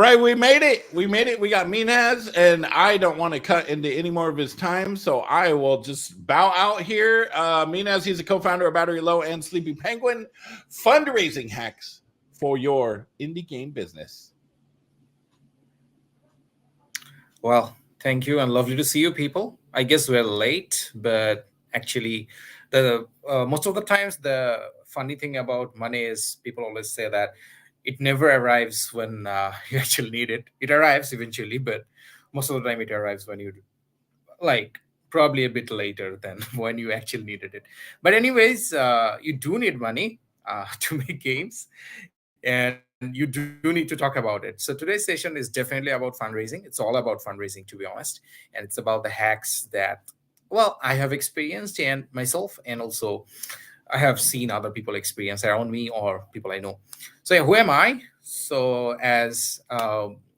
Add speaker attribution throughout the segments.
Speaker 1: right, we made it. We made it. We got Minaz, and I don't want to cut into any more of his time, so I will just bow out here. Minaz, he's a co-founder of Battery Low and Sleepy Penguin, fundraising hacks for your indie game business.
Speaker 2: Well, thank you and lovely to see you people. I guess we're late, but actually, the most of the times the funny thing about money is people always say that it never arrives when you actually need it. It arrives eventually, but most of the time it arrives when you like probably a bit later than when you actually needed it. But anyways, you do need money to make games, and you do need to talk about it. So today's session is definitely about fundraising. It's all about fundraising, to be honest, and it's about the hacks that, well, I have experienced and myself, and also I have seen other people experience around me or people I know. So yeah, who am I? So as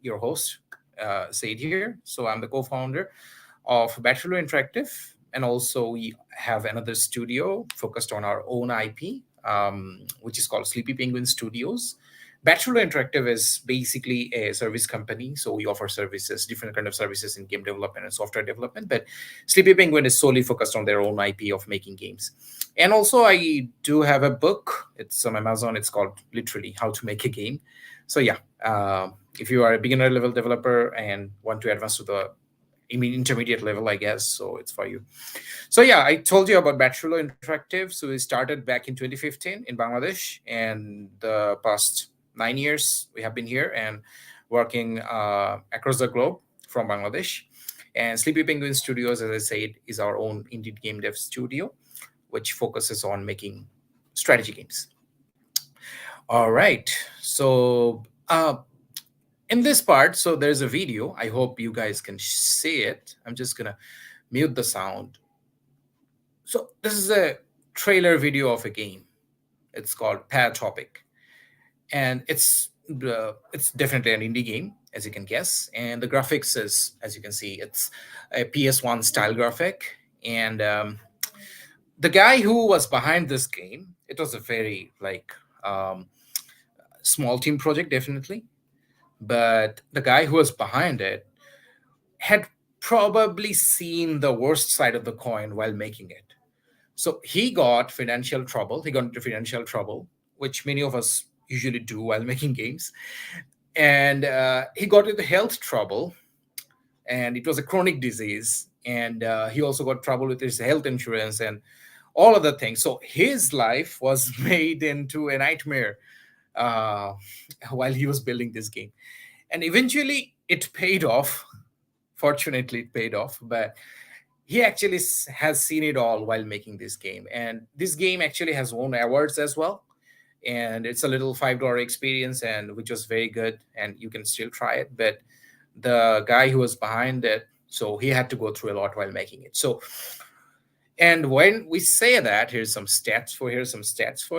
Speaker 2: your host said here, so I'm the co-founder of Bachelor Interactive, and also we have another studio focused on our own IP, which is called Sleepy Penguin Studios. Bachelor Interactive is basically a service company, so we offer services, different kind of services in game development and software development. But Sleepy Penguin is solely focused on their own IP of making games. And also, I do have a book. It's on Amazon. It's called literally How to Make a Game. So yeah, if you are a beginner level developer and want to advance to the intermediate level, I guess. So it's for you. So yeah, I told you about Bachelor Interactive. So we started back in 2015 in Bangladesh, and the past 9 years we have been here and working across the globe from Bangladesh. And Sleepy Penguin Studios, as I said, is our own indie game dev studio, which focuses on making strategy games. All right. So in this part, so there's a video. I hope you guys can see it. I'm just gonna mute the sound. So this is a trailer video of a game. It's called Topic, and it's definitely an indie game, as you can guess. And the graphics is, as you can see, it's a PS1 style graphic. And the guy who was behind this game, it was a very um, small team project, definitely. But the guy who was behind it had probably seen the worst side of the coin while making it. So he got financial trouble. He got into financial trouble, which many of us usually do while making games. And he got into health trouble, and it was a chronic disease. And he also got trouble with his health insurance and all of the things. So his life was made into a nightmare uh, while he was building this game. And eventually it paid off. Fortunately, it paid off. But he actually has seen it all while making this game. And this game actually has won awards as well. And it's a little $5 experience, and which was very good. And you can still try it. But the guy who was behind it, so he had to go through a lot while making it. So, and when we say that, here's some stats for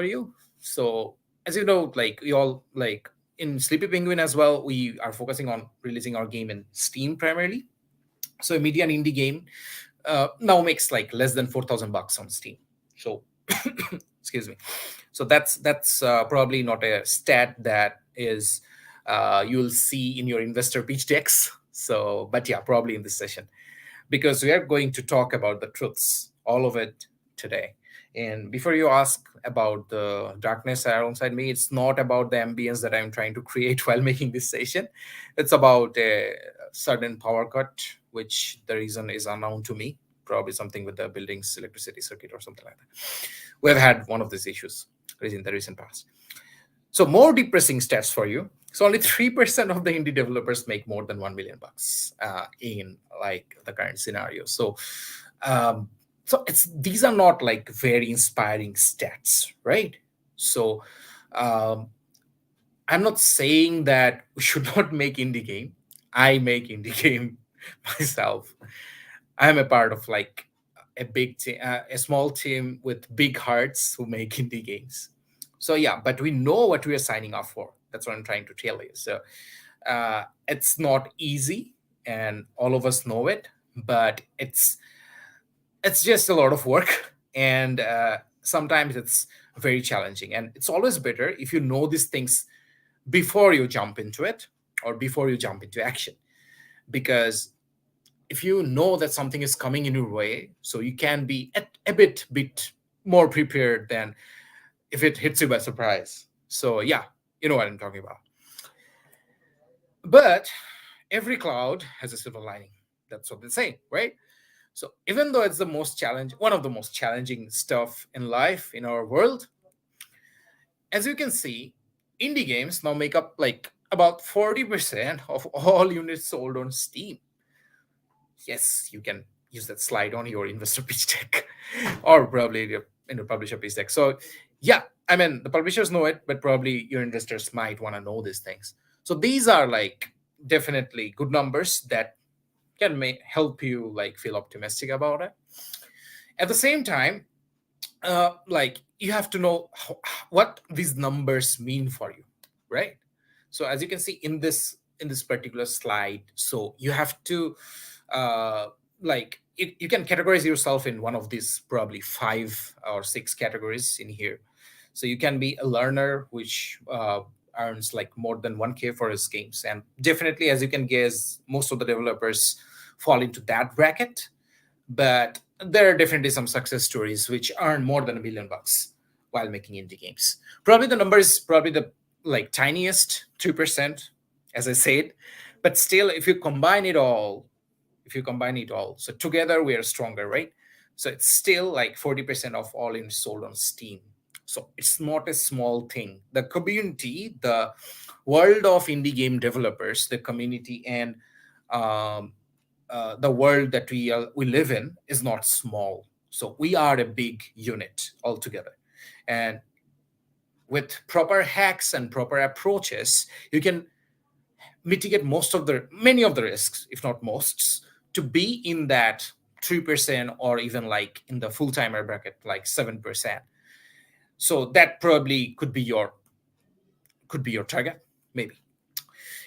Speaker 2: you. So as you know, like we all like in Sleepy Penguin as well, we are focusing on releasing our game in Steam primarily. So a median indie game now makes like less than $4,000 on Steam. So excuse me. So that's probably not a stat that is you'll see in your investor pitch decks. So, but yeah, probably in this session, because we are going to talk about the truths, all of it today. And before you ask about the darkness alongside me, it's not about the ambience that I'm trying to create while making this session. It's about a sudden power cut, which the reason is unknown to me. Probably something with the building's electricity circuit or something like that. We've had one of these issues in the recent past. So more depressing stats for you. So only 3% of the indie developers make more than $1 million in like the current scenario. So so these are not like very inspiring stats, right? So I'm not saying that we should not make indie game. I make indie game myself. I'm a part of like a big team, a small team with big hearts who make indie games. So yeah, but we know what we are signing up for. That's what I'm trying to tell you. So it's not easy, and all of us know it. But it's just a lot of work, and sometimes it's very challenging. And it's always better if you know these things before you jump into it, or before you jump into action. Because if you know that something is coming in your way, so you can be a bit more prepared than if it hits you by surprise. So yeah, you know what I'm talking about. But every cloud has a silver lining. That's what they say, right? So even though it's one of the most challenging stuff in life in our world, as you can see, indie games now make up like about 40% of all units sold on Steam. Yes, you can use that slide on your investor pitch deck or probably in your publisher pitch deck. So yeah, I mean, the publishers know it, but probably your investors might want to know these things. So these are like definitely good numbers that can help you like feel optimistic about it. At the same time, like you have to know what these numbers mean for you, right? So as you can see in this particular slide, so you have to uh, like you can categorize yourself in one of these probably 5 or 6 categories in here. So you can be a learner which earns like more than 1K for his games, and definitely, as you can guess, most of the developers fall into that bracket. But there are definitely some success stories which earn more than $1 million while making indie games. Probably the number is probably the like tiniest 2%, as I said. But still, if you combine it all, so together we are stronger, right? So it's still like 40% of all in sold on Steam. So it's not a small thing. The community, the world of indie game developers, the community, and um, the world that we live in is not small. So we are a big unit altogether, and with proper hacks and proper approaches, you can mitigate many of the risks, if not most, to be in that 3% or even like in the full timer bracket, like 7%. So that probably could be your target, maybe.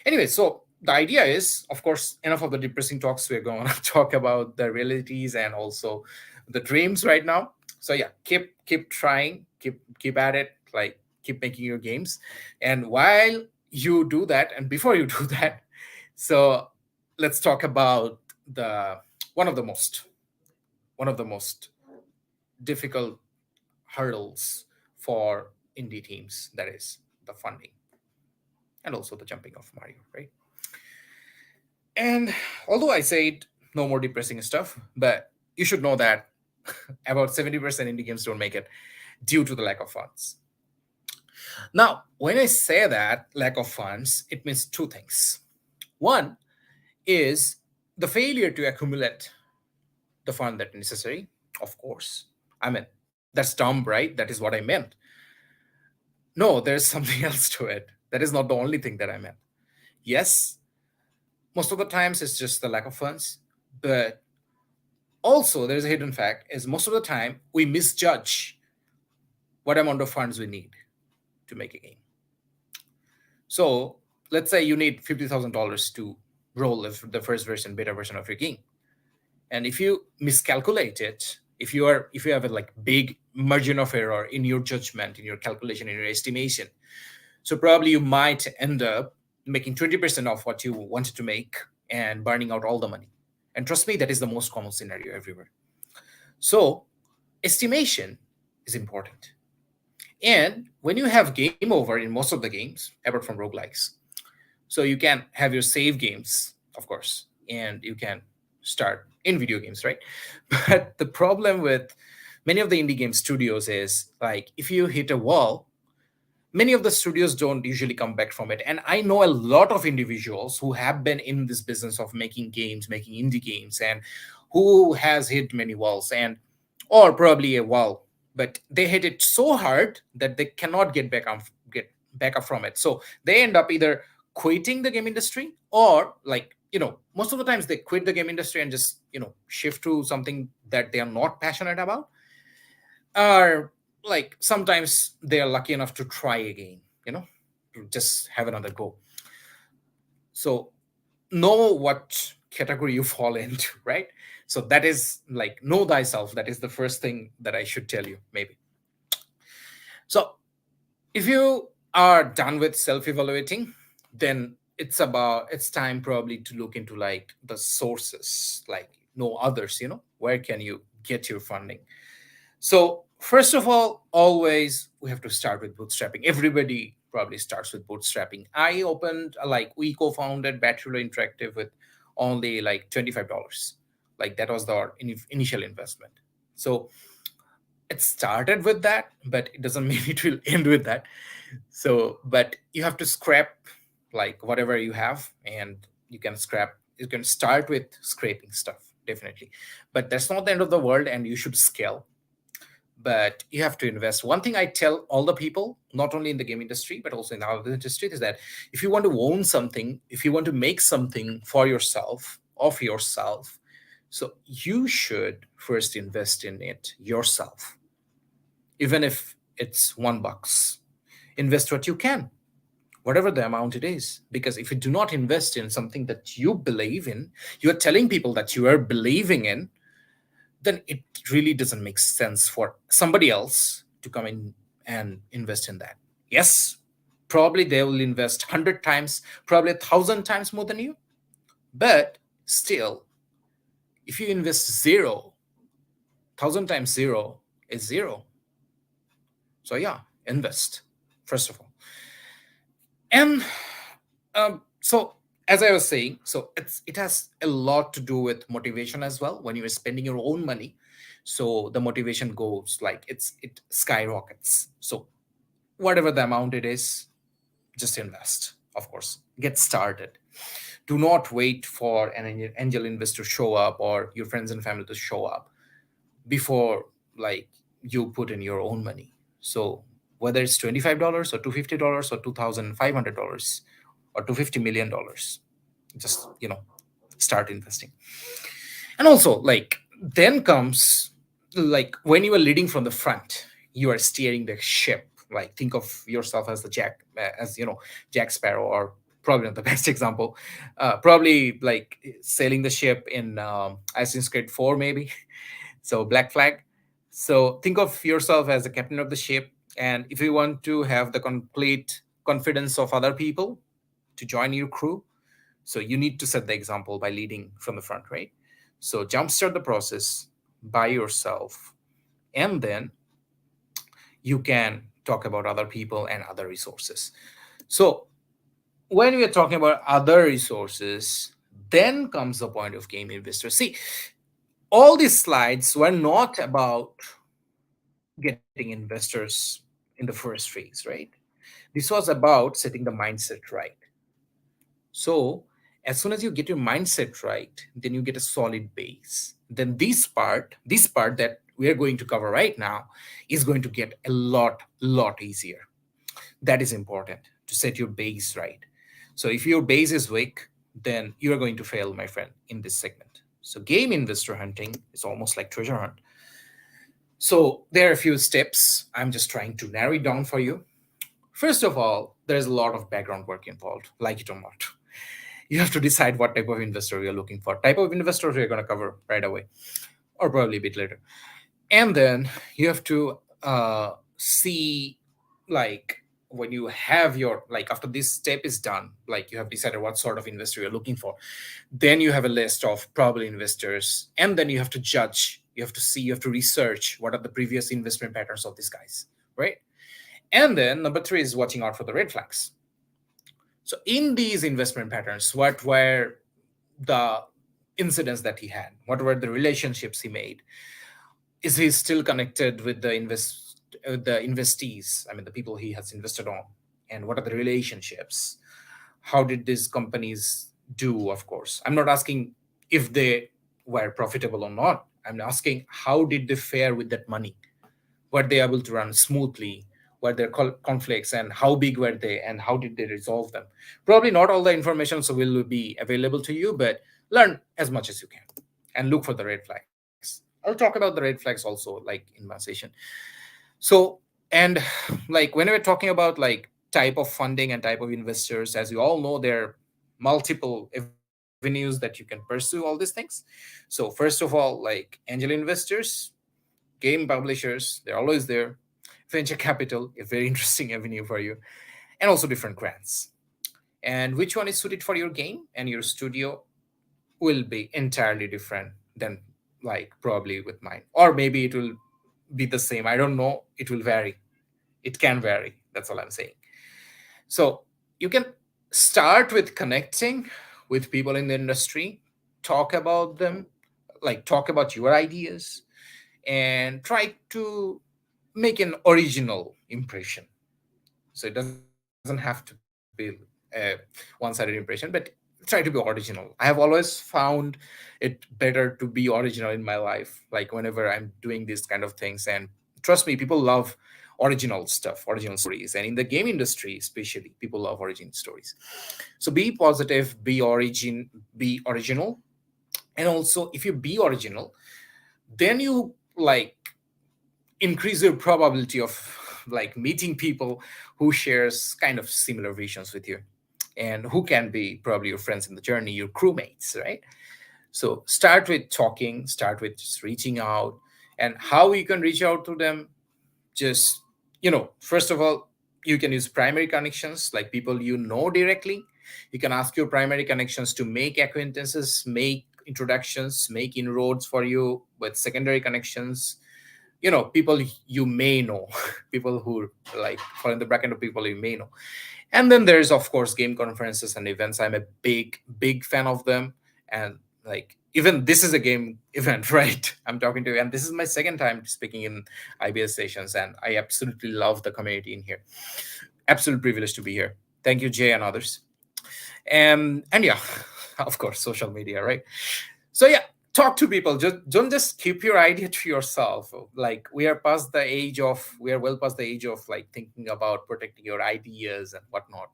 Speaker 2: Anyway, so the idea is, of course, enough of the depressing talks. We're going to talk about the realities and also the dreams right now. So yeah, keep trying, keep at it, like keep making your games. And while you do that, and before you do that, so let's talk about the one of the most one of the most difficult hurdles for indie teams, that is the funding and also the jumping off Mario, right? And although I said no more depressing stuff, but you should know that about 70% indie games don't make it due to the lack of funds. Now, when I say that lack of funds, it means 2 things. One is the failure to accumulate the fund that necessary, of course. I mean, that's dumb, right? That is what I meant. No, there's something else to it. That is not the only thing that I meant. Yes, most of the times it's just the lack of funds, but also there's a hidden fact is most of the time we misjudge what amount of funds we need to make a game. So let's say you need $50,000 to roll the first version, beta version of your game. And if you miscalculate it, if you have a like big margin of error in your judgment, in your calculation, in your estimation, so probably you might end up making 20% of what you wanted to make and burning out all the money. And trust me, that is the most common scenario everywhere. So estimation is important. And when you have game over in most of the games, apart from roguelikes, so you can have your save games, of course, and you can start in video games, right? But the problem with many of the indie game studios is like if you hit a wall, many of the studios don't usually come back from it. And I know a lot of individuals who have been in this business of making games, making indie games, and who has hit many walls and or probably a wall, but they hit it so hard that they cannot get back up from it. So they end up either quitting the game industry or like most of the times they quit the game industry and just shift to something that they are not passionate about, or like sometimes they are lucky enough to try again, to just have another go. So know what category you fall into, right? So that is like know thyself. That is the first thing that I should tell you, maybe. So if you are done with self-evaluating, then it's time probably to look into like the sources, like no others, where can you get your funding. So first of all, always we have to start with bootstrapping. Everybody probably starts with bootstrapping. We co-founded Battery Interactive with only like $25. Like that was the initial investment. So it started with that, but it doesn't mean it will end with that. So, but you have to scrap like whatever you have, and you can start with scraping stuff, definitely. But that's not the end of the world, and you should scale. But you have to invest. One thing I tell all the people, not only in the game industry but also in our industry, is that if you want to own something, if you want to make something for yourself, of yourself, so you should first invest in it yourself, even if it's $1. Invest what you can, whatever the amount it is. Because if you do not invest in something that you believe in, you're telling people that you are believing in, then it really doesn't make sense for somebody else to come in and invest in that. Yes, probably they will invest 100 times, probably 1,000 times more than you. But still, if you invest zero, 1,000 times zero is zero. So yeah, invest, first of all. And so as I was saying, so it has a lot to do with motivation as well. When you're spending your own money, so the motivation goes like it skyrockets. So whatever the amount it is, just invest. Of course, get started. Do not wait for an angel investor to show up or your friends and family to show up before like you put in your own money. So whether it's $25 or $250 or $2,500 or $250 million, just start investing. And also, like, then comes like when you are leading from the front, you are steering the ship. Like, think of yourself as the Jack Sparrow, or probably not the best example, probably like sailing the ship in Assassin's Creed 4 maybe. So Black Flag. So think of yourself as the captain of the ship, and if you want to have the complete confidence of other people to join your crew, so you need to set the example by leading from the front, right? So jumpstart the process by yourself, and then you can talk about other people and other resources. So when we are talking about other resources, then comes the point of game investors. See, all these slides were not about getting investors in the first phase, right? This was about setting the mindset right. So as soon as you get your mindset right, then you get a solid base. Then this part that we are going to cover right now is going to get a lot easier. That is important, to set your base right. So if your base is weak, then you are going to fail, my friend, in this segment. So game investor hunting is almost like treasure hunt. So there are a few steps. I'm just trying to narrow it down for you. First of all, there's a lot of background work involved, like it or not. You have to decide what type of investor you're looking for. Type of investor we're going to cover right away, or probably a bit later. And then you have to see, like, when you have your, like, after this step is done, like you have decided what sort of investor you're looking for, then you have a list of probable investors, and then you have to judge, you have to see, you have to research what are the previous investment patterns of these guys, right? And then number 3 is watching out for the red flags. So in these investment patterns, what were the incidents that he had? What were the relationships he made? Is he still connected with the investees? I mean, the people he has invested on. And what are the relationships? How did these companies do? Of course, I'm not asking if they were profitable or not. I'm asking how did they fare with that money? Were they able to run smoothly? Were there conflicts, and how big were they, and how did they resolve them? Probably not all the information so will be available to you, but learn as much as you can and look for the red flags. I'll talk about the red flags also, like in my session. So, and like when we're talking about like type of funding and type of investors, as you all know, there are multiple avenues that you can pursue all these things. So first of all, like angel investors, game publishers, they're always there. Venture capital, a very interesting avenue for you, and also different grants. and which one is suited for your game and your studio will be entirely different than like probably with mine, or maybe it will be the same. I don't know, it will vary. It can vary, that's all I'm saying. So you can start with connecting with people in the industry, talk about them, like talk about your ideas, and try to make an original impression. So it doesn't have to be a one-sided impression, but try to be original. I have always found it better to be original in my life, like whenever I'm doing these kind of things. And trust me, people love original stuff, original stories, and in the game industry especially, people love origin stories. So be positive, be original. And also, if you be original, then you like increase your probability of like meeting people who shares kind of similar visions with you, and who can be probably your friends in the journey, your crewmates, right? So start with talking, start with just reaching out. And how you can reach out to them, just, first of all, you can use primary connections, like people you know directly. You can ask your primary connections to make acquaintances, make introductions, make inroads for you with secondary connections. People you may know, people who like fall in the bracket of people you may know. And then there's of course game conferences and events. I'm a big fan of them. And like, even this is a game event, right? I'm talking to you, and this is my second time speaking in IBS sessions, and I absolutely love the community in here. Absolute privilege to be here. Thank you, Jay and others. And yeah, of course, social media, right? So yeah, talk to people. Just don't just keep your idea to yourself. Like, we are well past the age of like thinking about protecting your ideas and whatnot.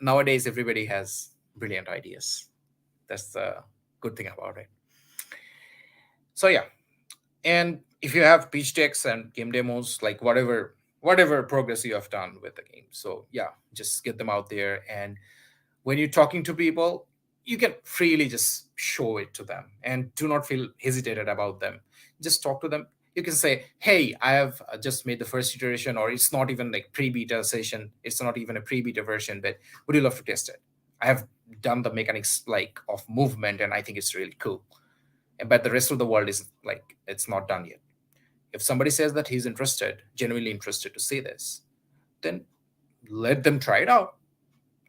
Speaker 2: Nowadays everybody has brilliant ideas. That's the good thing about it. So yeah, and if you have pitch decks and game demos, like whatever progress you have done with the game, so yeah, just get them out there. And when you're talking to people, you can freely just show it to them, and do not feel hesitated about them. Just talk to them. You can say, hey, I have just made the first iteration, or it's not even like pre-beta session, it's not even a pre-beta version, but would you love to test it? I have done the mechanics like of movement, and I think it's really cool. But the rest of the world is like, it's not done yet. If somebody says that he's interested, genuinely interested to see this, then let them try it out.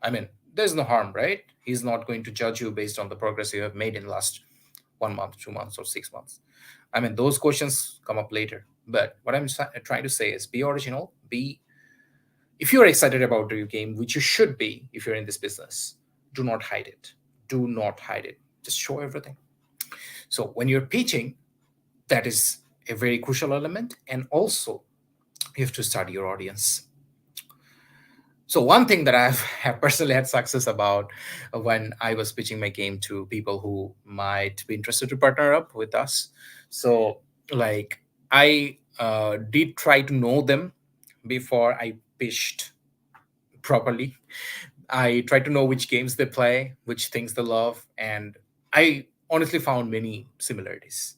Speaker 2: I mean, there's no harm, right? He's not going to judge you based on the progress you have made in the last 1 month, 2 months, or 6 months. I mean, those questions come up later. But what I'm trying to say is, be original. If you're excited about your game, which you should be if you're in this business, do not hide it. Do not hide it. Just show everything. So when you're pitching, that is a very crucial element. And also, you have to study your audience. So one thing that have personally had success about when I was pitching my game to people who might be interested to partner up with us. So like, I did try to know them before I pitched properly. I tried to know which games they play, which things they love, and I honestly found many similarities.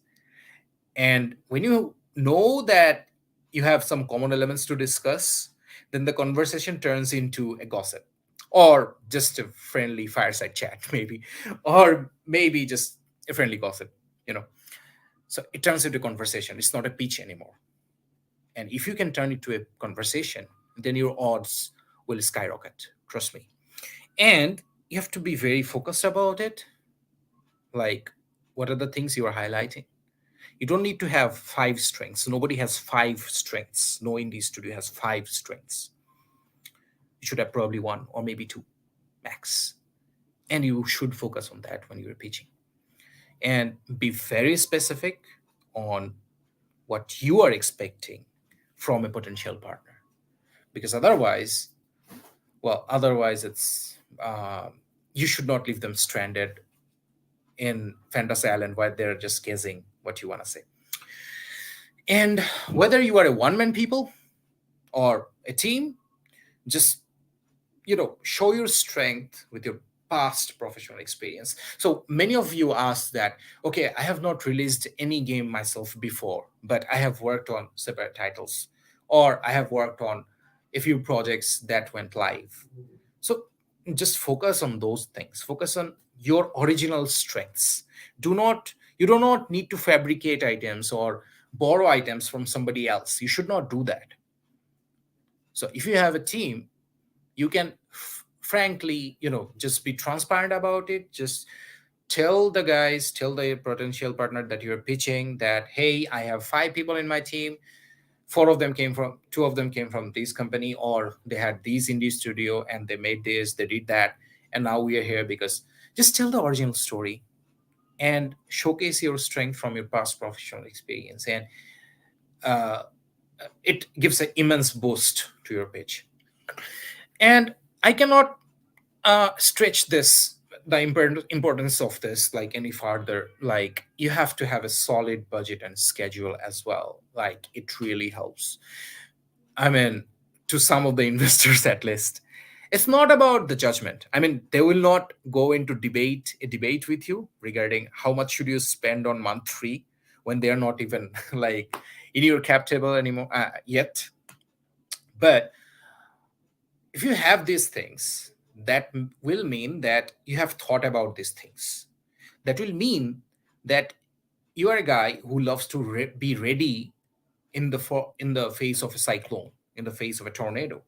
Speaker 2: And when you know that you have some common elements to discuss, then the conversation turns into a gossip, or just a friendly fireside chat, maybe, or maybe just a friendly gossip, you know. So it turns into a conversation. It's not a pitch anymore. And if you can turn it to a conversation, then your odds will skyrocket. Trust me. And you have to be very focused about it. Like, what are the things you are highlighting? You don't need to have five strengths. Nobody has five strengths. No indie studio has five strengths. You should have probably one or maybe two max. And you should focus on that when you're pitching. And be very specific on what you are expecting from a potential partner. Because otherwise it's you should not leave them stranded in Fantasy Island while they're just guessing what you want to say. And whether you are a one-man people or a team, just show your strength with your past professional experience. So many of you ask that, okay, I have not released any game myself before, but I have worked on separate titles, or I have worked on a few projects that went live. So just focus on those things. Focus on your original strengths. You do not need to fabricate items or borrow items from somebody else. You should not do that. So if you have a team, you can frankly, just be transparent about it. Just tell the potential partner that you're pitching that, hey, I have 5 people in my team. Two of them came from this company, or they had these indie studio and they made this, they did that, and now we are here because. Just tell the original story and showcase your strength from your past professional experience, and uh, it gives an immense boost to your pitch. And I cannot stretch this the importance of this like any farther. Like, you have to have a solid budget and schedule as well. Like, it really helps. I mean, to some of the investors at least, it's not about the judgment. I mean, they will not go into debate with you regarding how much should you spend on month 3 when they are not even like in your cap table anymore yet. But if you have these things, that will mean that you have thought about these things. That will mean that you are a guy who loves to be ready in the face of a cyclone, in the face of a tornado.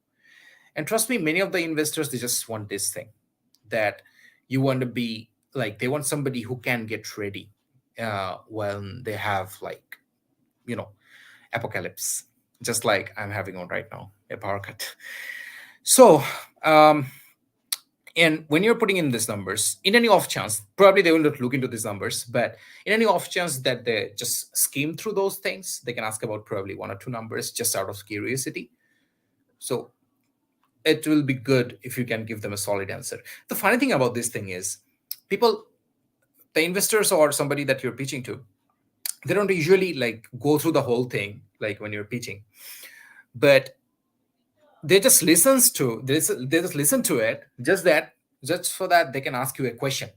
Speaker 2: And trust me, many of the investors, they just want this thing, that you want to be like, they want somebody who can get ready when they have like, you know apocalypse, just like I'm having on right now, a power cut. So um and when you're putting in these numbers, in any off chance, probably they will not look into these numbers, but in any off chance that they just skim through those things, they can ask about probably 1 or 2 numbers just out of curiosity. So it will be good if you can give them a solid answer. The funny thing about this thing is, people, the investors or somebody that you're pitching to, they don't usually like go through the whole thing like when you're pitching, but they just listen to it, just for that they can ask you a question,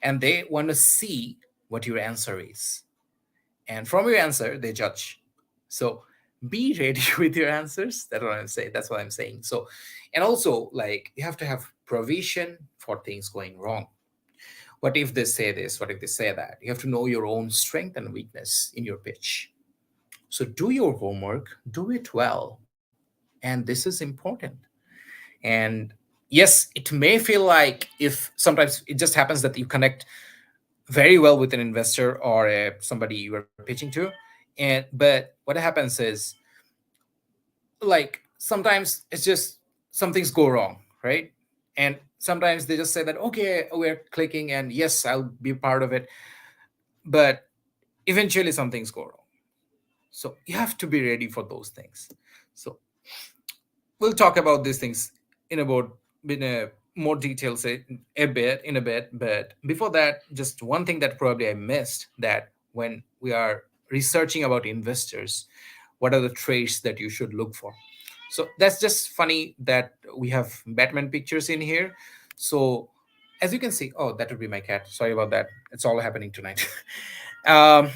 Speaker 2: and they want to see what your answer is, and from your answer they judge. So be ready with your answers. That's what I'm saying. So, and also, like, you have to have provision for things going wrong. What if they say this, what if they say that? You have to know your own strength and weakness in your pitch. So do your homework, do it well, and this is important. And yes, it may feel like, if sometimes it just happens that you connect very well with an investor or somebody you are pitching to, and but what happens is, like, sometimes it's just some things go wrong, right? And sometimes they just say that, okay, we're clicking, and yes, I'll be part of it, but eventually some things go wrong. So you have to be ready for those things. So we'll talk about these things in a more detail, say in a bit. But before that, just one thing that probably I missed, that when we are researching about investors, what are the traits that you should look for? So that's just funny that we have Batman pictures in here. So as you can see, oh, that would be my cat. Sorry about that. It's all happening tonight. um,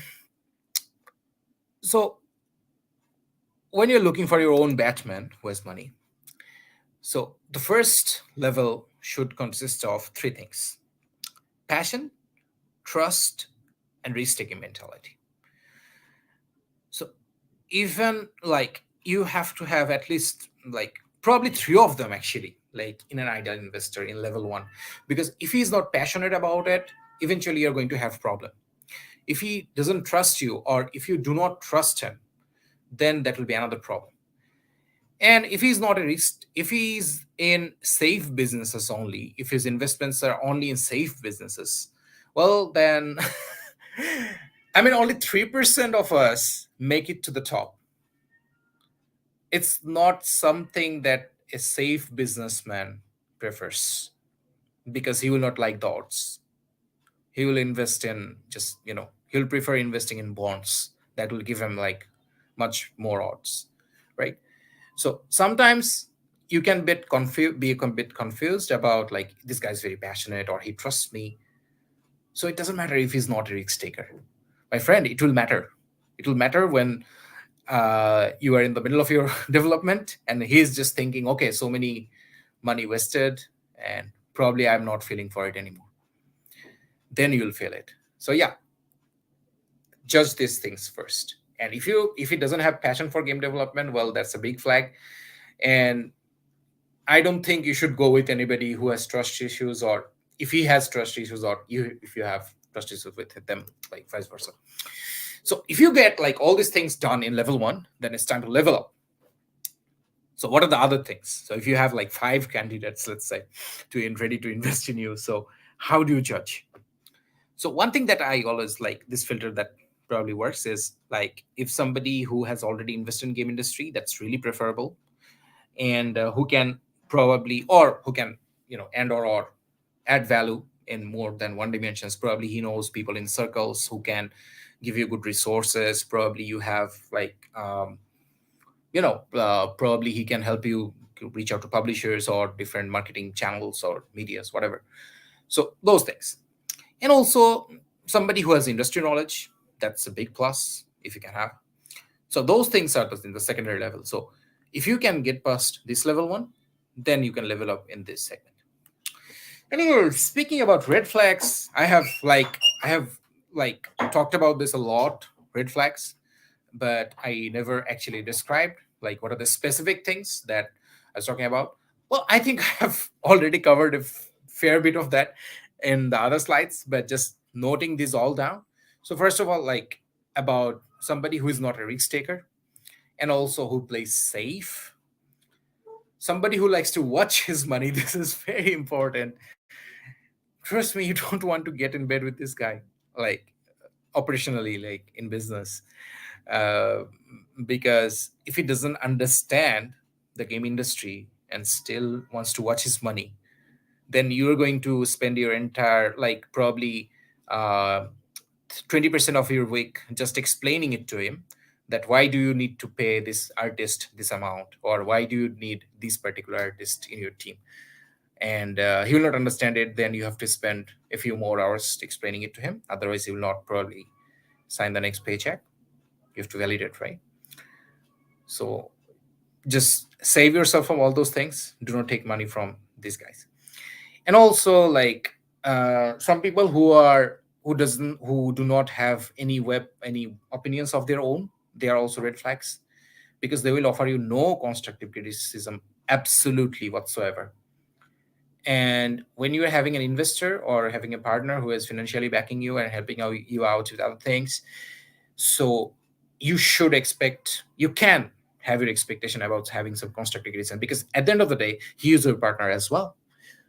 Speaker 2: so when you're looking for your own Batman who has money, so the first level should consist of 3 things: passion, trust, and risk-taking mentality. So even like, you have to have at least like probably 3 of them actually, like in an ideal investor in level 1. Because if he's not passionate about it, eventually you're going to have problem. If he doesn't trust you, or if you do not trust him, then that will be another problem. And if he's not a risk, if he's in safe businesses only, if his investments are only in safe businesses, well, then I mean, only 3% of us make it to the top. It's not something that a safe businessman prefers, because he will not like the odds. He will invest in just, he'll prefer investing in bonds that will give him like much more odds, right? So sometimes you can be a bit confused about, like, this guy's very passionate or he trusts me. So it doesn't matter if he's not a risk taker. My friend, it will matter. It will matter when you are in the middle of your development and he's just thinking, okay, so many money wasted, and probably I'm not feeling for it anymore. Then you'll feel it. So yeah, judge these things first. And if it doesn't have passion for game development, well, that's a big flag. And I don't think you should go with anybody who has trust issues, or if he has trust issues, or if you have trust issues with them, like vice versa. So if you get like all these things done in level one, then it's time to level up. So what are the other things? So if you have like 5 candidates, let's say, ready to invest in you, so how do you judge? So one thing that I always like, this filter that probably works, is like if somebody who has already invested in game industry, that's really preferable, and who can probably, or who can, or add value in more than one dimensions. Probably he knows people in circles who can give you good resources. Probably you have like probably he can help you to reach out to publishers or different marketing channels or medias, whatever. So those things. And also somebody who has industry knowledge, that's a big plus if you can have. So those things are in the secondary level. So if you can get past this level one, then you can level up in this segment. Anyway, speaking about red flags, I have talked about this a lot, red flags, but I never actually described like what are the specific things that I was talking about. Well, I think I have already covered a fair bit of that in the other slides, but just noting this all down. So first of all, like about somebody who is not a risk taker, and also who plays safe, somebody who likes to watch his money. This is very important. Trust me, you don't want to get in bed with this guy, like operationally, like in business, uh, because if he doesn't understand the game industry and still wants to watch his money, then you're going to spend your entire, like probably uh, 20% of your week just explaining it to him, that why do you need to pay this artist this amount, or why do you need this particular artist in your team, and he will not understand it. Then you have to spend a few more hours explaining it to him, otherwise he will not probably sign the next paycheck. You have to validate, right? So just save yourself from all those things. Do not take money from these guys. And also like some people who do not have any opinions of their own, they are also red flags, because they will offer you no constructive criticism absolutely whatsoever. And when you are having an investor or having a partner who is financially backing you and helping you out with other things, so you can have your expectation about having some constructive criticism, because at the end of the day, he is your partner as well.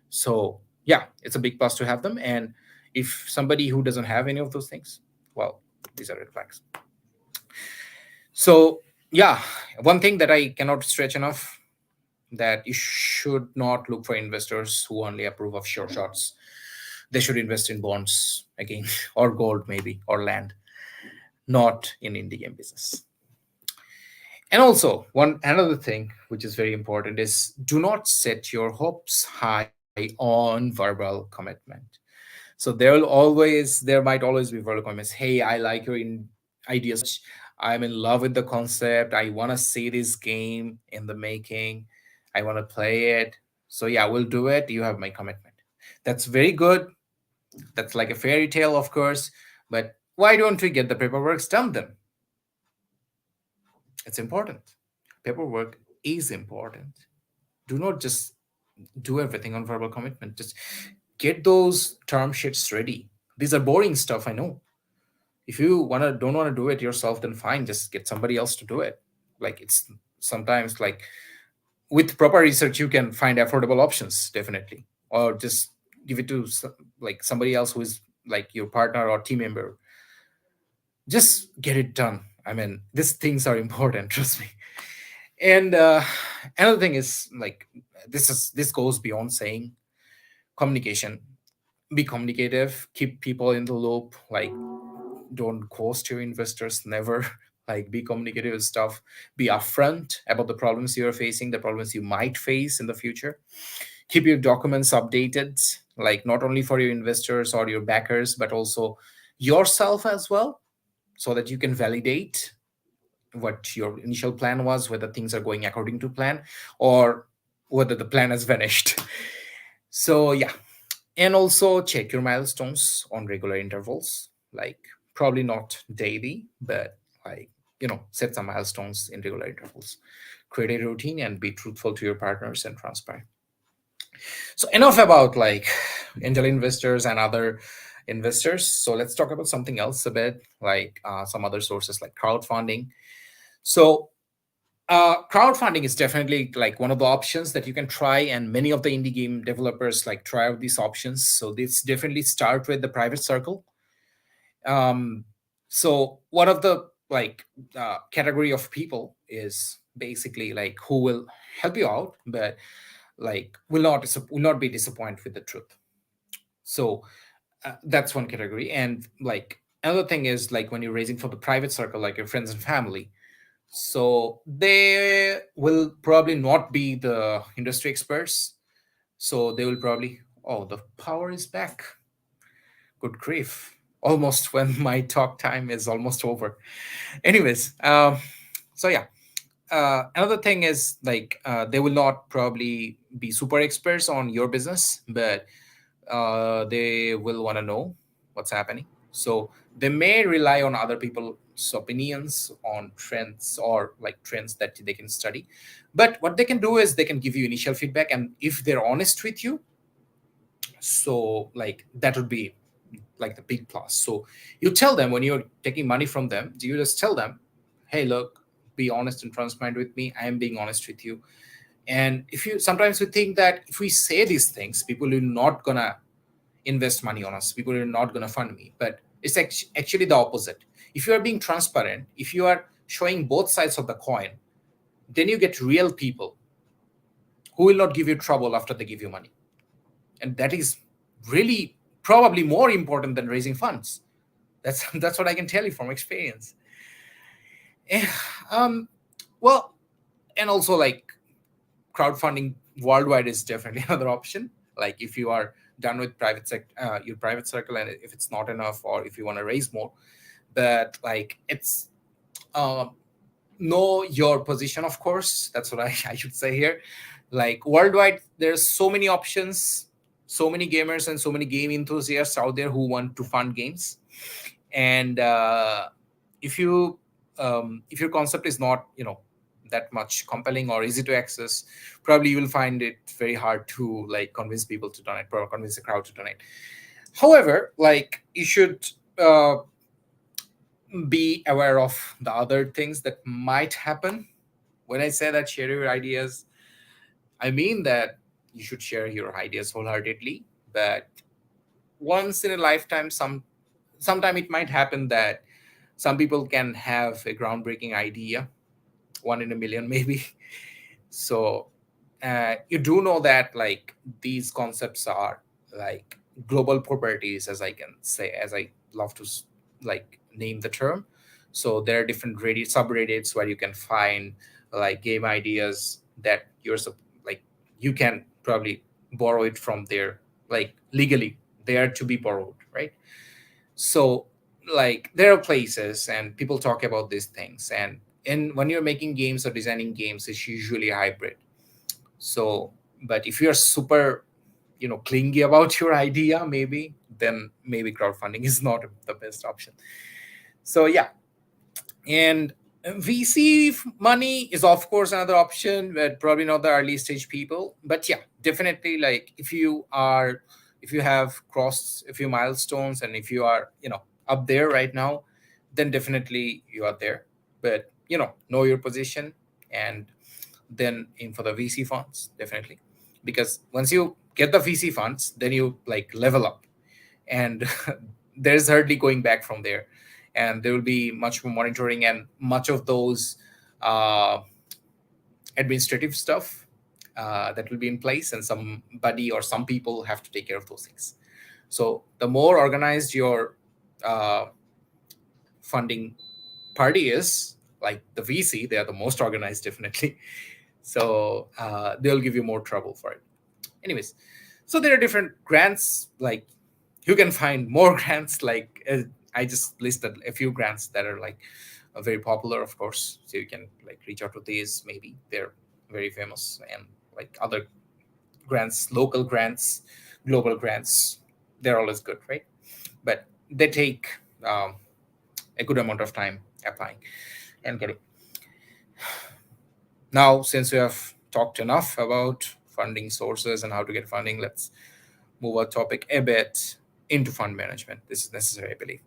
Speaker 2: So yeah, it's a big plus to have them. And if somebody who doesn't have any of those things, well, these are red flags. So yeah, one thing that I cannot stretch enough, that you should not look for investors who only approve of short shots. They should invest in bonds again, or gold maybe, or land, not in indie game business. And also, one another thing which is very important is, do not set your hopes high on verbal commitment. So there might always be verbal commitments. Hey, I like your ideas. I'm in love with the concept. I want to see this game in the making. I want to play it. So yeah, we'll do it. You have my commitment. That's very good. That's like a fairy tale, of course. But why don't we get the paperwork done then? It's important. Paperwork is important. Do not just do everything on verbal commitment. Just get those term sheets ready. These are boring stuff, I know. If you don't want to do it yourself, then fine, just get somebody else to do it. Like it's sometimes like, with proper research you can find affordable options, definitely, or just give it to like somebody else who is like your partner or team member. Just get it done. I mean, these things are important, trust me. And another thing is like, this goes beyond saying communication. Be communicative, keep people in the loop, like don't ghost your investors, never. Like be communicative and stuff. Be upfront about the problems you're facing, the problems you might face in the future. Keep your documents updated, like not only for your investors or your backers, but also yourself as well, so that you can validate what your initial plan was, whether things are going according to plan, or whether the plan has vanished. So yeah, and also check your milestones on regular intervals, like probably not daily, but like set some milestones in regular intervals. Create a routine and be truthful to your partners and transparent. So enough about like angel investors and other investors. So let's talk about something else a bit, like some other sources like crowdfunding. So crowdfunding is definitely like one of the options that you can try, and many of the indie game developers like try out these options. So this definitely start with the private circle. um, so one of the like category of people is basically like who will help you out, but like will not be disappointed with the truth. So that's one category. And like another thing is like when you're raising for the private circle, like your friends and family, so they will probably not be the industry experts. So they will probably, oh, the power is back. Good grief. Almost when my talk time is almost over. Anyways, so yeah. Another thing is like they will not probably be super experts on your business, but they will want to know what's happening. So they may rely on other people's opinions on trends, or like trends that they can study. But what they can do is they can give you initial feedback, and if they're honest with you, so like that would be like the big plus. So you tell them when you're taking money from them, you just tell them, hey, look, be honest and transparent with me. I am being honest with you. And if you sometimes we think that if we say these things, people are not gonna invest money on us, people are not gonna fund me. But it's actually the opposite. If you are being transparent, if you are showing both sides of the coin, then you get real people who will not give you trouble after they give you money. And that is really probably more important than raising funds. That's what I can tell you from experience. Eh, um, well, and also like crowdfunding worldwide is definitely another option. Like if you are done with your private circle, and if it's not enough, or if you want to raise more, but like it's uh, know your position, of course. That's what I should say here. Like worldwide, there's so many options, so many gamers and so many game enthusiasts out there who want to fund games. And if your concept is not that much compelling or easy to access, probably you will find it very hard to like convince people to donate, or convince the crowd to donate. However, like you should be aware of the other things that might happen. When I say that share your ideas, I mean that you should share your ideas wholeheartedly. But once in a lifetime, sometime it might happen that some people can have a groundbreaking idea, one in a million maybe. So you do know that like these concepts are like global properties, as I can say, as I love to like name the term. So there are different subreddits where you can find like game ideas that like you can probably borrow it from there, like legally they are to be borrowed, right? So like there are places and people talk about these things, and when you're making games or designing games, it's usually a hybrid. So but if you're super clingy about your idea, maybe then maybe crowdfunding is not the best option. So yeah. And VC money is of course another option, but probably not the early stage people. But yeah, definitely like if you have crossed a few milestones, and if you are up there right now, then definitely you are there. But know your position, and then aim for the VC funds, definitely. Because once you get the VC funds, then you like level up, and there's hardly going back from there. And there will be much more monitoring, and much of those uh, administrative stuff that will be in place, and somebody or some people have to take care of those things. So the more organized your uh, funding party is, like the VC, they are the most organized, definitely. So they'll give you more trouble for it. Anyways, so there are different grants. Like you can find more grants. Like I just listed a few grants that are like very popular, of course. So you can like reach out to these. Maybe they're very famous, and like other grants, local grants, global grants, they're always good, right? But they take a good amount of time applying and getting. Now, since we have talked enough about funding sources and how to get funding, let's move our topic a bit into fund management. This is necessary, I believe.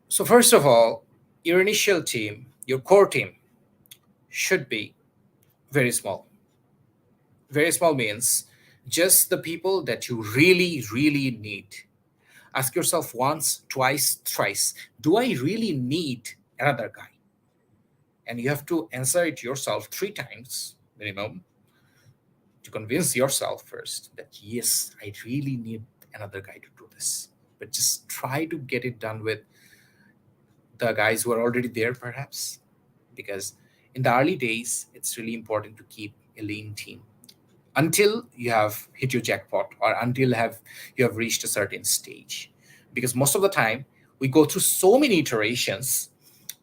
Speaker 2: So, first of all, your initial team, your core team, should be very small. Very small means just the people that you really, really need. Ask yourself once, twice, thrice, do I really need another guy? And you have to answer it yourself 3 times minimum to convince yourself first that yes, I really need another guy to do this. But just try to get it done with the guys who are already there, perhaps, because in the early days, it's really important to keep a lean team until you have hit your jackpot or until you have reached a certain stage. Because most of the time, we go through so many iterations,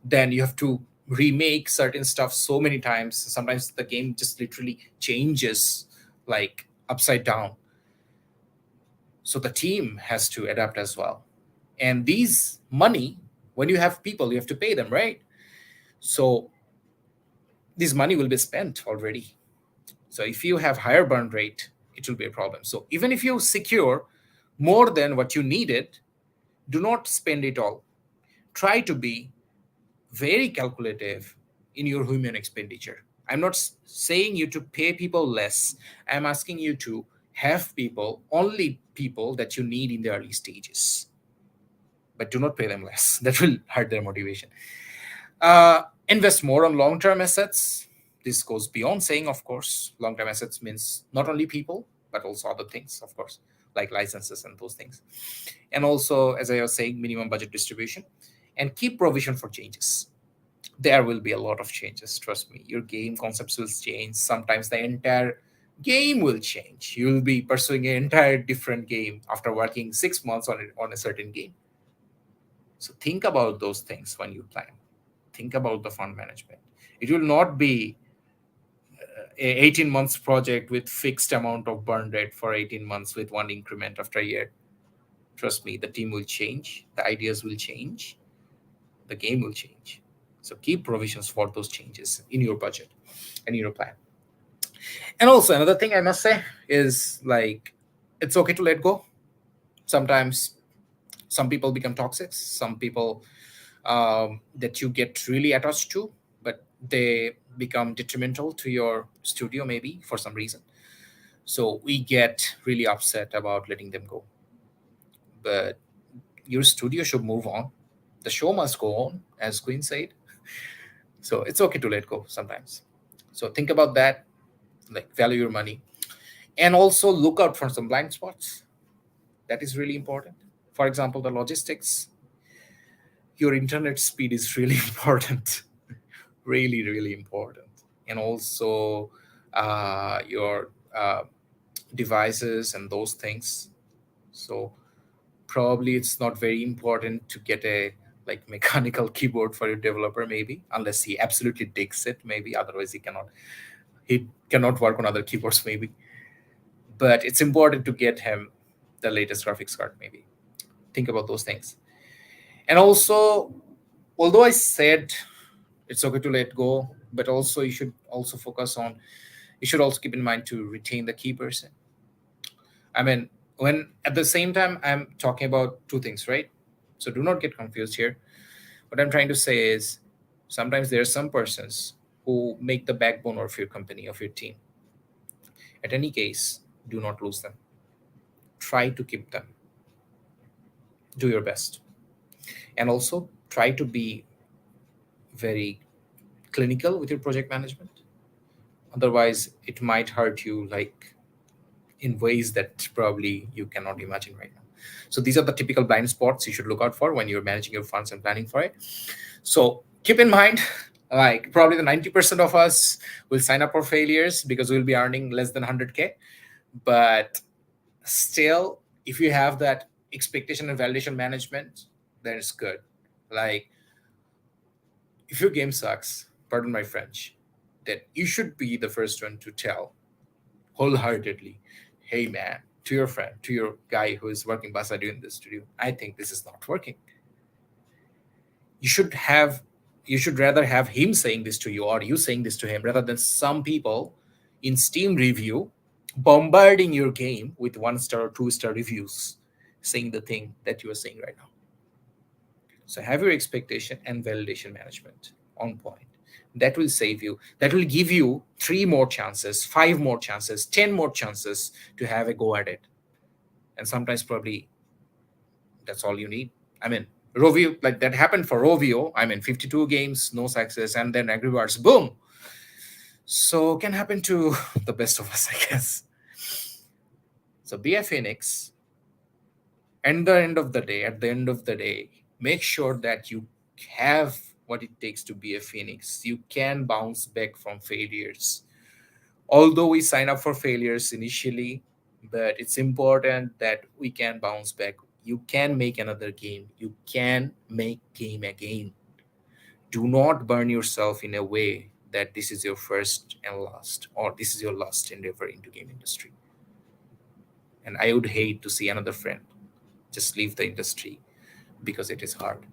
Speaker 2: then you have to remake certain stuff so many times. Sometimes the game just literally changes like upside down. So the team has to adapt as well. And these money, when you have people, you have to pay them, right? So this money will be spent already. So if you have higher burn rate, it will be a problem. So even if you secure more than what you needed, do not spend it all. Try to be very calculative in your human expenditure. I'm not saying you to pay people less. I'm asking you to have people, only people that you need in the early stages, but do not pay them less. That will hurt their motivation. Invest more on long-term assets. This goes beyond saying, of course, long-term assets means not only people, but also other things, of course, like licenses and those things. And also, as I was saying, minimum budget distribution and keep provision for changes. There will be a lot of changes, trust me. Your game concepts will change. Sometimes the entire game will change. You will be pursuing an entire different game after working 6 months on it on a certain game. So think about those things when you plan. Think about the fund management. It will not be a 18 months project with fixed amount of burn rate for 18 months with one increment after a year. Trust me, the team will change, the ideas will change, the game will change. So keep provisions for those changes in your budget and in your plan. And also another thing I must say is like it's okay to let go. Sometimes some people become toxic, some people that you get really attached to, but they become detrimental to your studio maybe for some reason. So we get really upset about letting them go. But your studio should move on. The show must go on, as Queen said. So it's okay to let go sometimes. So think about that, like value your money. And also look out for some blind spots. That is really important. For example, the logistics, your internet speed is really important. Really, really important. And also your devices and those things. So probably it's not very important to get a like mechanical keyboard for your developer, maybe, unless he absolutely digs it, maybe. Otherwise he cannot work on other keyboards, maybe. But it's important to get him the latest graphics card, maybe. Think about those things. And also, although I said it's okay to let go, but also you should also focus on, you should also keep in mind to retain the key person. I mean, when at the same time I'm talking about two things, right? So do not get confused here. What I'm trying to say is sometimes there are some persons who make the backbone of your company, of your team. At any case, do not lose them. Try to keep them. Do your best. And also try to be very clinical with your project management. Otherwise, it might hurt you like in ways that probably you cannot imagine right now. So these are the typical blind spots you should look out for when you're managing your funds and planning for it. So keep in mind, like probably the 90% of us will sign up for failures because we'll be earning less than 100K. But still, if you have that expectation and validation management, then it's good. Like if your game sucks, pardon my French, then you should be the first one to tell wholeheartedly, hey man, to your friend, to your guy who is working beside you in the studio, I think this is not working. You should have, you should rather have him saying this to you or you saying this to him, rather than some people in Steam review bombarding your game with 1 star or 2 star reviews saying the thing that you are saying right now. So have your expectation and validation management on point. That will save you. That will give you 3 more chances, 5 more chances, 10 more chances to have a go at it. And sometimes probably that's all you need. I mean, Rovio, like that happened for Rovio. I mean, 52 games, no success, and then Angry Birds, boom. So can happen to the best of us, I guess. So be a phoenix. And at the end of the day, make sure that you have what it takes to be a phoenix. You can bounce back from failures. Although we sign up for failures initially, but it's important that we can bounce back. You can make another game. You can make game again. Do not burn yourself in a way that this is your first and last, or this is your last endeavor into game industry. And I would hate to see another friend just leave the industry because it is hard,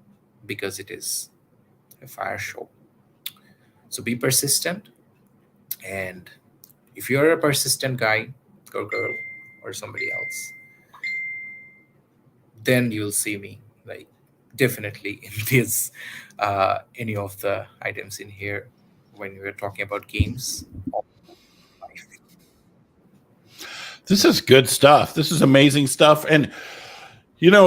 Speaker 2: because it is a fire show. So be persistent. And if you're a persistent guy or girl or somebody else, then you'll see me like definitely in this any of the items in here when we're talking about games or life.
Speaker 1: This is good stuff. This is amazing stuff. And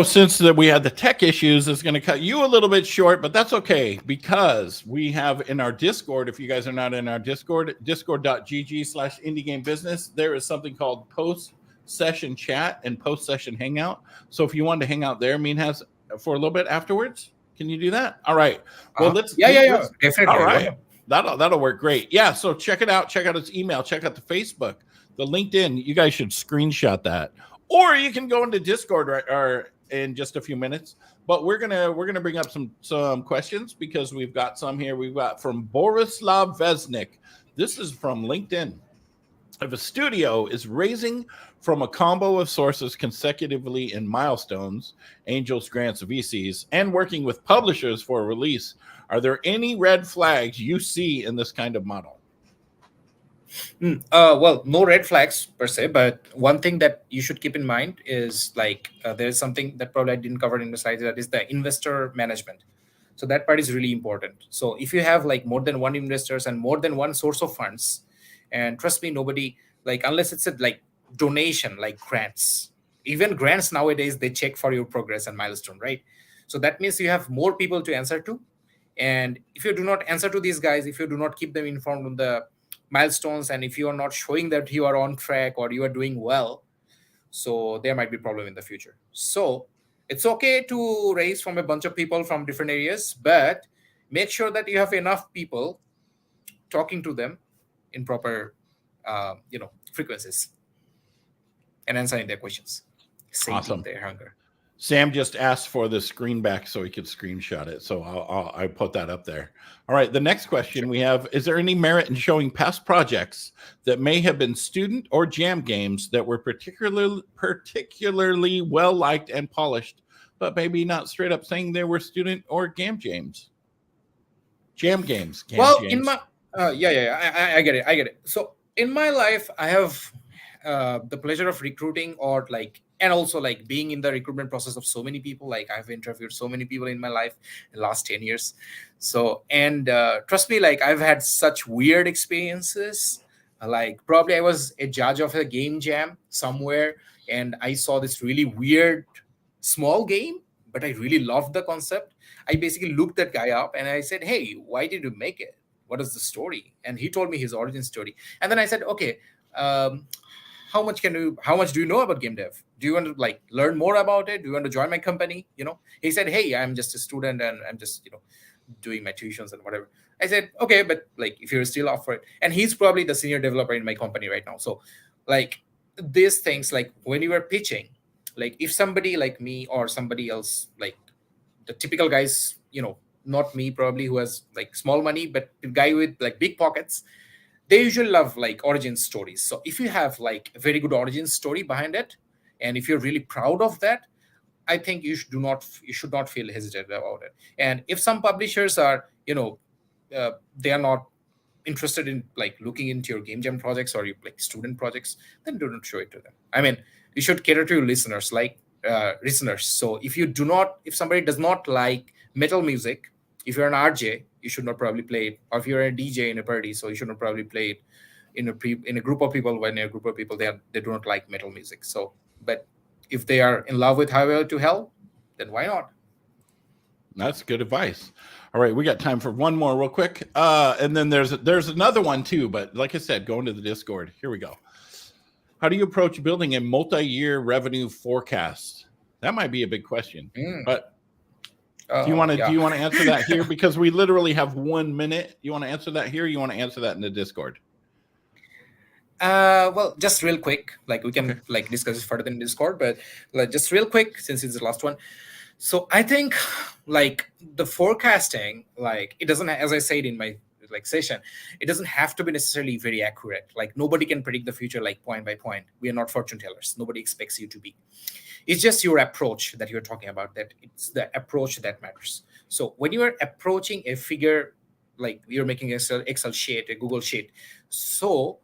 Speaker 1: since that we had the tech issues, it's going to cut you a little bit short, but that's okay because we have in our Discord, if you guys are not in our Discord, discord.gg/indiegamebusiness, there is something called post-session chat and post-session hangout. So if you want to hang out there, has for a little bit afterwards, can you do that? All right. Well, let's
Speaker 2: Definitely.
Speaker 1: all right. That'll work great. Yeah. So check it out. Check out his email. Check out the Facebook, the LinkedIn. You guys should screenshot that, or you can go into Discord or in just a few minutes. But we're gonna bring up some questions because we've got some here. We've got from Borislav Vesnik. This is from LinkedIn. If a studio is raising from a combo of sources consecutively in milestones, angels, grants, VCs, and working with publishers for a release, are there any red flags you see in this kind of model?
Speaker 2: Well, no red flags per se, but one thing that you should keep in mind is like there's something that probably I didn't cover in the slides, that is the investor management. So that part is really important. So if you have like more than one investors and more than one source of funds, and trust me, nobody, like unless it's a like donation, like grants, even grants nowadays, they check for your progress and milestone, right? So that means you have more people to answer to. And if you do not answer to these guys, if you do not keep them informed on the milestones, and if you are not showing that you are on track or you are doing well, so there might be problem in the future. So it's okay to raise from a bunch of people from different areas, but make sure that you have enough people talking to them in proper frequencies and answering their questions, sating their hunger.
Speaker 1: Sam just asked for the screen back so he could screenshot it. So I put that up there. All right. The next question we have, is there any merit in showing past projects that may have been student or jam games that were particularly well liked and polished, but maybe not straight up saying they were student or jam games? Jam games.
Speaker 2: In my, I get it. So in my life, I have the pleasure of recruiting or like, and also like being in the recruitment process of so many people. Like I've interviewed so many people in my life in the last 10 years. So, and trust me, like I've had such weird experiences. Like probably I was a judge of a game jam somewhere and I saw this really weird small game, but I really loved the concept. I basically looked that guy up and I said, hey, why did you make it? What is the story? And he told me his origin story. And then I said, okay, how much do you know about game dev? Do you want to like learn more about it? Do you want to join my company? He said, hey, I'm just a student and I'm just, doing my tuitions and whatever. I said, okay, but like if you're still up for it. And he's probably the senior developer in my company right now. So like these things, like when you are pitching, like if somebody like me or somebody else, like the typical guys, not me probably, who has like small money, but the guy with like big pockets, they usually love like origin stories. So if you have like a very good origin story behind it, and if you're really proud of that, I think you should not feel hesitant about it. And if some publishers are, they are not interested in like looking into your game jam projects or your like student projects, then do not show it to them. I mean, you should cater to your listeners, like listeners. So if somebody does not like metal music, if you're an RJ, you should not probably play it. Or if you're a DJ in a party, so you should not probably play it in a group of people. When a group of people they do not like metal music. So, but if they are in love with Highway to Hell, then why not?
Speaker 1: That's good advice. All right, we got time for one more real quick. And then there's another one too, but like I said, go into the Discord. Here we go. How do you approach building a multi-year revenue forecast? That might be a big question. But do you want to answer that here? Because we literally have 1 minute. You want to answer that here? Or you want to answer that in the Discord?
Speaker 2: Well, just real quick, like we can like discuss this further in Discord, but like, just real quick, since it's the last one. So I think like the forecasting, like it doesn't, as I said in my like session, it doesn't have to be necessarily very accurate. Like nobody can predict the future like point by point. We are not fortune tellers. Nobody expects you to be. It's just your approach that you're talking about, that it's the approach that matters. So when you are approaching a figure, like you're making an Excel sheet, a Google sheet, so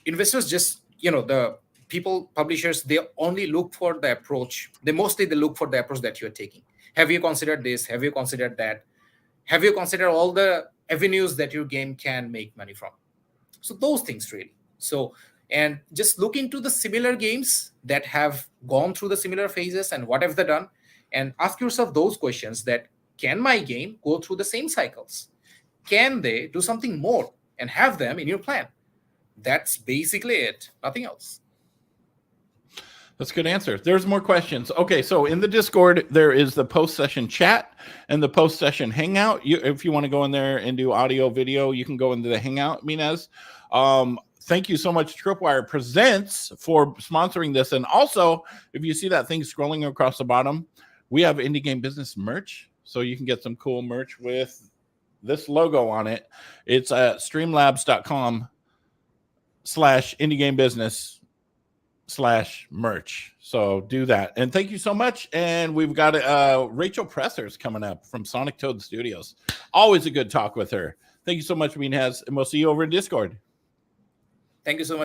Speaker 2: investors just, the people, publishers, they only look for the approach. They look for the approach that you're taking. Have you considered this? Have you considered that? Have you considered all the avenues that your game can make money from? So those things really. So, and just look into the similar games that have gone through the similar phases and what have they done, and ask yourself those questions: that can my game go through the same cycles? Can they do something more, and have them in your plan? That's basically it. Nothing else.
Speaker 1: That's a good answer. There's more questions. Okay, so in the Discord, there is the post-session chat and the post-session hangout. If you want to go in there and do audio, video, you can go into the hangout, Minez. Thank you so much, Tripwire Presents, for sponsoring this. And also, if you see that thing scrolling across the bottom, we have Indie Game Business merch. So you can get some cool merch with this logo on it. It's at streamlabs.com/indiegamebusiness/merch. So do that. And thank you so much. And we've got Rachel Pressers coming up from Sonic Toad Studios. Always a good talk with her. Thank you so much, Minez. And we'll see you over in Discord.
Speaker 2: Thank you so much.